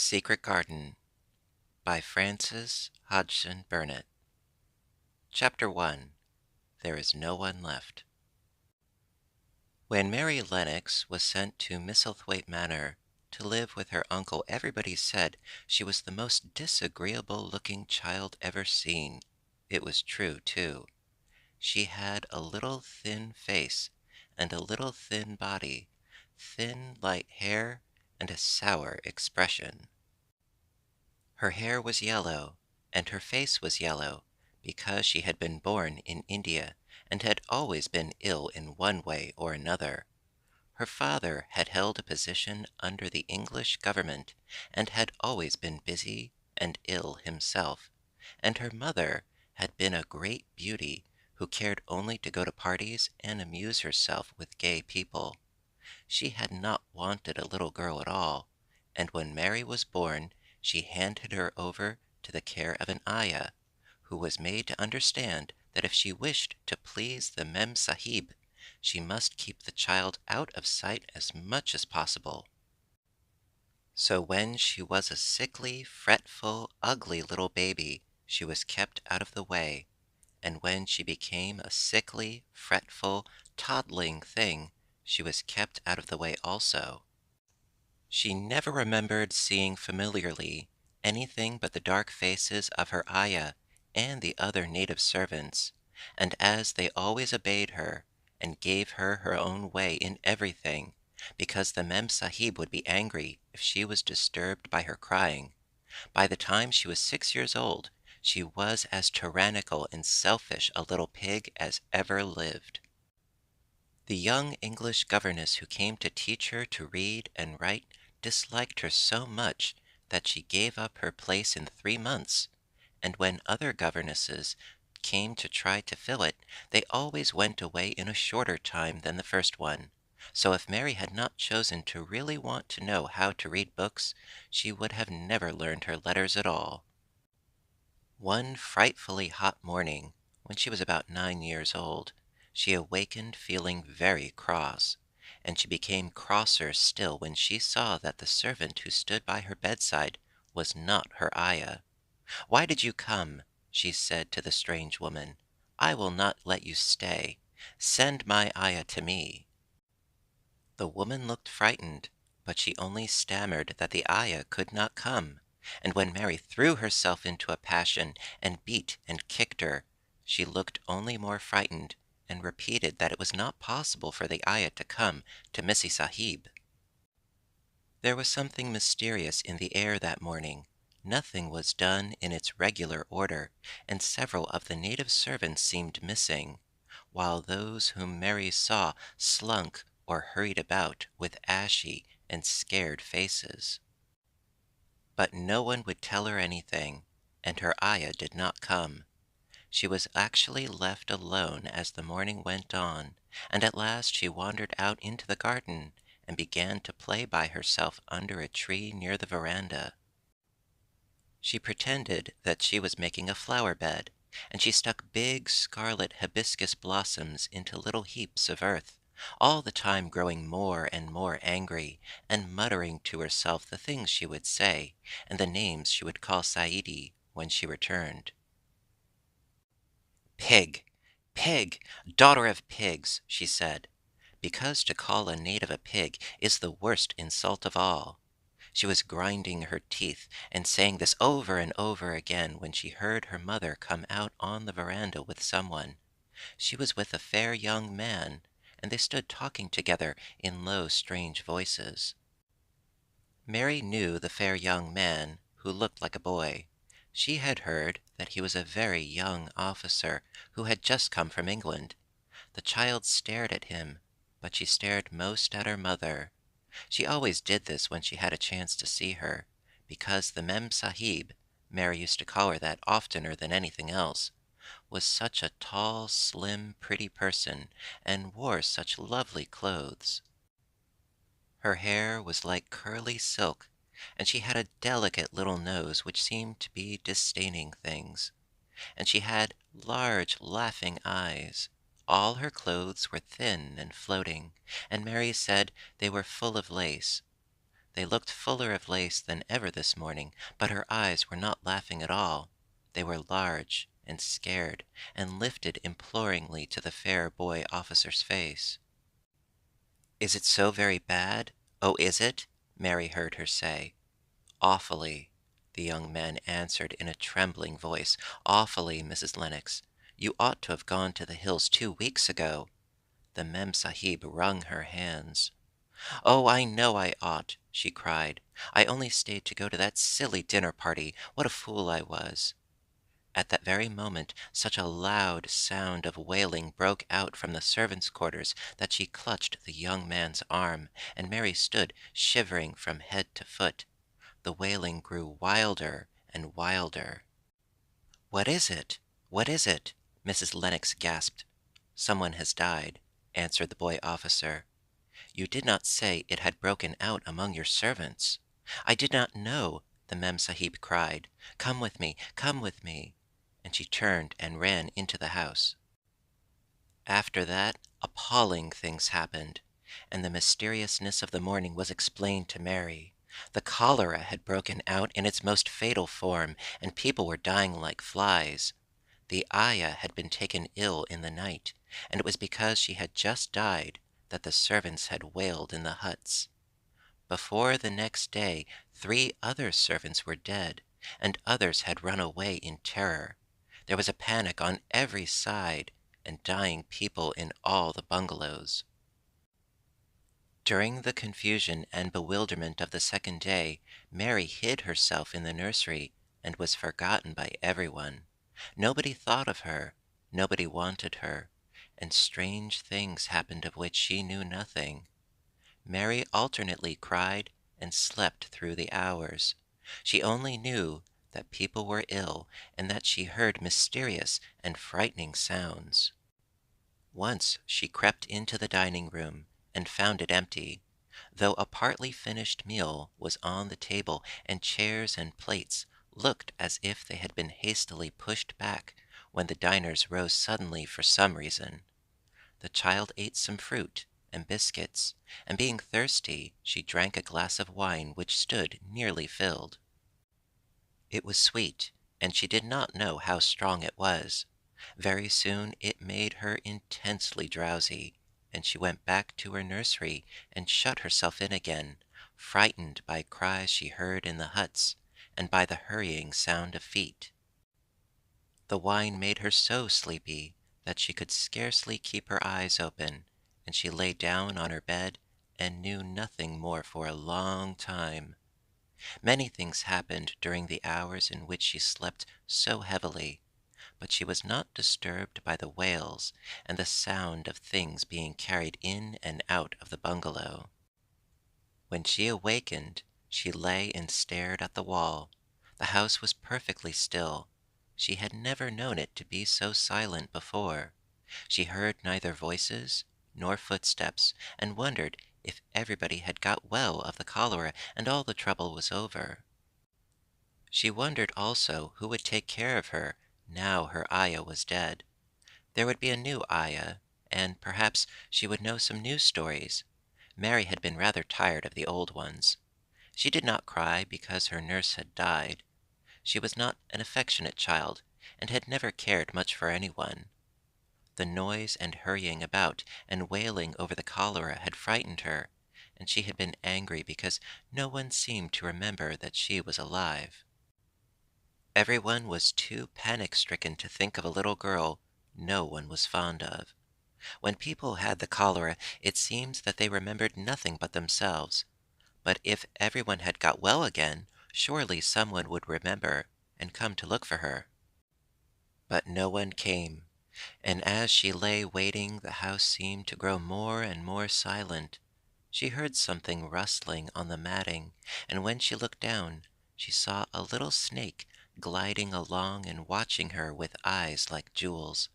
Secret Garden by Frances Hodgson Burnett. Chapter 1. There is no one left. When Mary Lennox was sent to Misselthwaite Manor to live with her uncle, everybody said she was the most disagreeable-looking child ever seen. It was true, too. She had a little thin face and a little thin body, thin light hair, and a sour expression. Her hair was yellow, and her face was yellow, because she had been born in India, and had always been ill in one way or another. Her father had held a position under the English government, and had always been busy and ill himself, and her mother had been a great beauty, who cared only to go to parties and amuse herself with gay people. She had not wanted a little girl at all, and when Mary was born she handed her over to the care of an ayah, who was made to understand that if she wished to please the Mem Sahib, she must keep the child out of sight as much as possible. So when she was a sickly, fretful, ugly little baby, she was kept out of the way, and when she became a sickly, fretful, toddling thing, she was kept out of the way also. She never remembered seeing familiarly anything but the dark faces of her ayah and the other native servants, and as they always obeyed her, and gave her her own way in everything, because the Mem Sahib would be angry if she was disturbed by her crying, by the time she was 6 years old, she was as tyrannical and selfish a little pig as ever lived. The young English governess who came to teach her to read and write disliked her so much that she gave up her place in 3 months, and when other governesses came to try to fill it, they always went away in a shorter time than the first one. So if Mary had not chosen to really want to know how to read books, she would have never learned her letters at all. One frightfully hot morning, when she was about 9 years old, she awakened feeling very cross, and she became crosser still when she saw that the servant who stood by her bedside was not her ayah. "Why did you come?" she said to the strange woman. "I will not let you stay. Send my ayah to me." The woman looked frightened, but she only stammered that the ayah could not come, and when Mary threw herself into a passion and beat and kicked her, she looked only more frightened, and repeated that it was not possible for the ayah to come to Missy Sahib. There was something mysterious in the air that morning. Nothing was done in its regular order, and several of the native servants seemed missing, while those whom Mary saw slunk or hurried about with ashy and scared faces. But no one would tell her anything, and her ayah did not come. She was actually left alone as the morning went on, and at last she wandered out into the garden and began to play by herself under a tree near the veranda. She pretended that she was making a flower bed, and she stuck big scarlet hibiscus blossoms into little heaps of earth, all the time growing more and more angry, and muttering to herself the things she would say, and the names she would call Saidi when she returned. "Pig! Pig! Daughter of pigs!" she said, because to call a native a pig is the worst insult of all. She was grinding her teeth and saying this over and over again when she heard her mother come out on the veranda with someone. She was with a fair young man, and they stood talking together in low, strange voices. Mary knew the fair young man, who looked like a boy. She had heard that he was a very young officer who had just come from England. The child stared at him, but she stared most at her mother. She always did this when she had a chance to see her, because the Mem Sahib, Mary used to call her that oftener than anything else, was such a tall, slim, pretty person, and wore such lovely clothes. Her hair was like curly silk, and she had a delicate little nose which seemed to be disdaining things, and she had large laughing eyes. All her clothes were thin and floating, and Mary said they were full of lace. They looked fuller of lace than ever this morning, but her eyes were not laughing at all. They were large and scared, and lifted imploringly to the fair boy officer's face. "Is it so very bad? Oh, is it?" Mary heard her say. "Awfully," the young man answered in a trembling voice. "Awfully, Mrs. Lennox. You ought to have gone to the hills 2 weeks ago." The Mem Sahib wrung her hands. "Oh, I know I ought," she cried. "I only stayed to go to that silly dinner party. What a fool I was!" At that very moment such a loud sound of wailing broke out from the servants' quarters that she clutched the young man's arm, and Mary stood shivering from head to foot. The wailing grew wilder and wilder. "What is it? What is it?" Mrs. Lennox gasped. "Someone has died," answered the boy officer. "You did not say it had broken out among your servants." "I did not know," the Mem Sahib cried. "Come with me, come with me." And she turned and ran into the house. After that, appalling things happened, and the mysteriousness of the morning was explained to Mary. The cholera had broken out in its most fatal form, and people were dying like flies. The ayah had been taken ill in the night, and it was because she had just died that the servants had wailed in the huts. Before the next day 3 other servants were dead, and others had run away in terror. There was a panic on every side, and dying people in all the bungalows. During the confusion and bewilderment of the second day, Mary hid herself in the nursery, and was forgotten by everyone. Nobody thought of her, nobody wanted her, and strange things happened of which she knew nothing. Mary alternately cried and slept through the hours. She only knew that people were ill, and that she heard mysterious and frightening sounds. Once she crept into the dining room, and found it empty, though a partly finished meal was on the table, and chairs and plates looked as if they had been hastily pushed back when the diners rose suddenly for some reason. The child ate some fruit and biscuits, and being thirsty, she drank a glass of wine which stood nearly filled. It was sweet, and she did not know how strong it was. Very soon it made her intensely drowsy, and she went back to her nursery and shut herself in again, frightened by cries she heard in the huts, and by the hurrying sound of feet. The wine made her so sleepy that she could scarcely keep her eyes open, and she lay down on her bed and knew nothing more for a long time. Many things happened during the hours in which she slept so heavily, but she was not disturbed by the wails and the sound of things being carried in and out of the bungalow. When she awakened, she lay and stared at the wall. The house was perfectly still. She had never known it to be so silent before. She heard neither voices nor footsteps, and wondered if everybody had got well of the cholera and all the trouble was over. She wondered also who would take care of her now her ayah was dead. There would be a new ayah, and perhaps she would know some new stories. Mary had been rather tired of the old ones. She did not cry because her nurse had died. She was not an affectionate child, and had never cared much for anyone. The noise and hurrying about and wailing over the cholera had frightened her, and she had been angry because no one seemed to remember that she was alive. Everyone was too panic-stricken to think of a little girl no one was fond of. When people had the cholera, it seems that they remembered nothing but themselves. But if everyone had got well again, surely someone would remember and come to look for her. But no one came, and as she lay waiting, the house seemed to grow more and more silent. She heard something rustling on the matting, and when she looked down, she saw a little snake gliding along and watching her with eyes like jewels.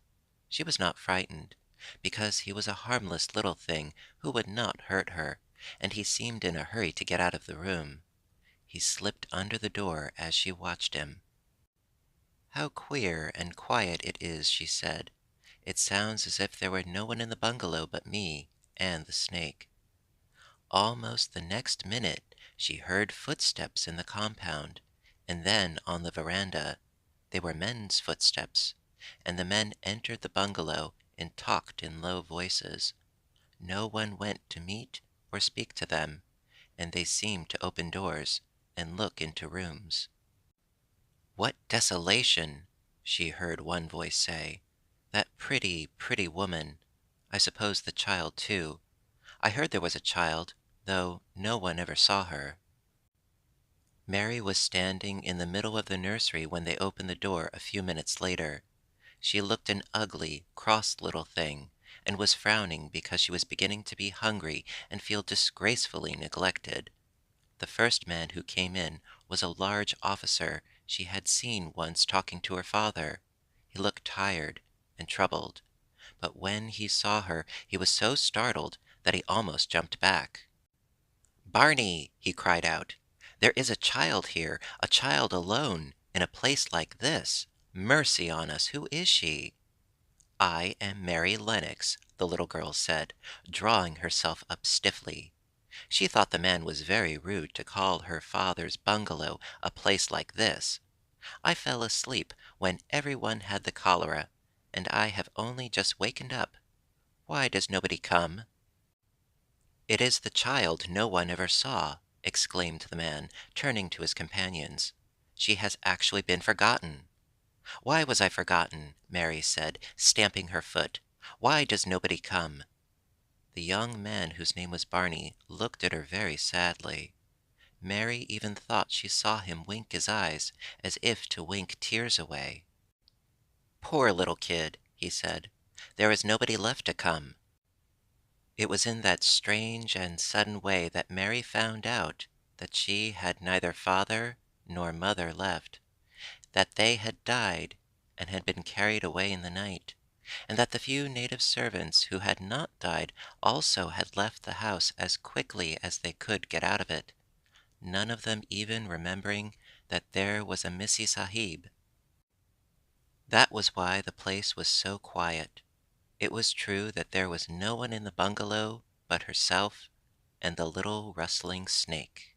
She was not frightened, because he was a harmless little thing who would not hurt her, and he seemed in a hurry to get out of the room. He slipped under the door as she watched him. "How queer and quiet it is," she said. "It sounds as if there were no one in the bungalow but me and the snake." Almost the next minute She heard footsteps in the compound, and then on the veranda. They were men's footsteps, and the men entered the bungalow and talked in low voices. No one went to meet or speak to them, and they seemed to open doors and look into rooms. "What desolation!" she heard one voice say. "That pretty, pretty woman. I suppose the child, too. I heard there was a child, though no one ever saw her." Mary was standing in the middle of the nursery when they opened the door a few minutes later. She looked an ugly, cross little thing, and was frowning because she was beginning to be hungry and feel disgracefully neglected. The first man who came in was a large officer she had seen once talking to her father. He looked tired and troubled, but when he saw her he was so startled that he almost jumped back. "Barney!" he cried out. "There is a child here, a child alone, in a place like this. Mercy on us, who is she?" "I am Mary Lennox," the little girl said, drawing herself up stiffly. She thought the man was very rude to call her father's bungalow a place like this. "I fell asleep when everyone had the cholera, and I have only just wakened up. Why does nobody come?" "It is the child no one ever saw," exclaimed the man, turning to his companions. "She has actually been forgotten." "Why was I forgotten?" Mary said, stamping her foot. "Why does nobody come?" The young man, whose name was Barney, looked at her very sadly. Mary even thought she saw him wink his eyes, as if to wink tears away. "Poor little kid," he said. "There is nobody left to come." It was in that strange and sudden way that Mary found out that she had neither father nor mother left, that they had died and had been carried away in the night, and that the few native servants who had not died also had left the house as quickly as they could get out of it, none of them even remembering that there was a Missy Sahib. That was why the place was so quiet. It was true that there was no one in the bungalow but herself and the little rustling snake.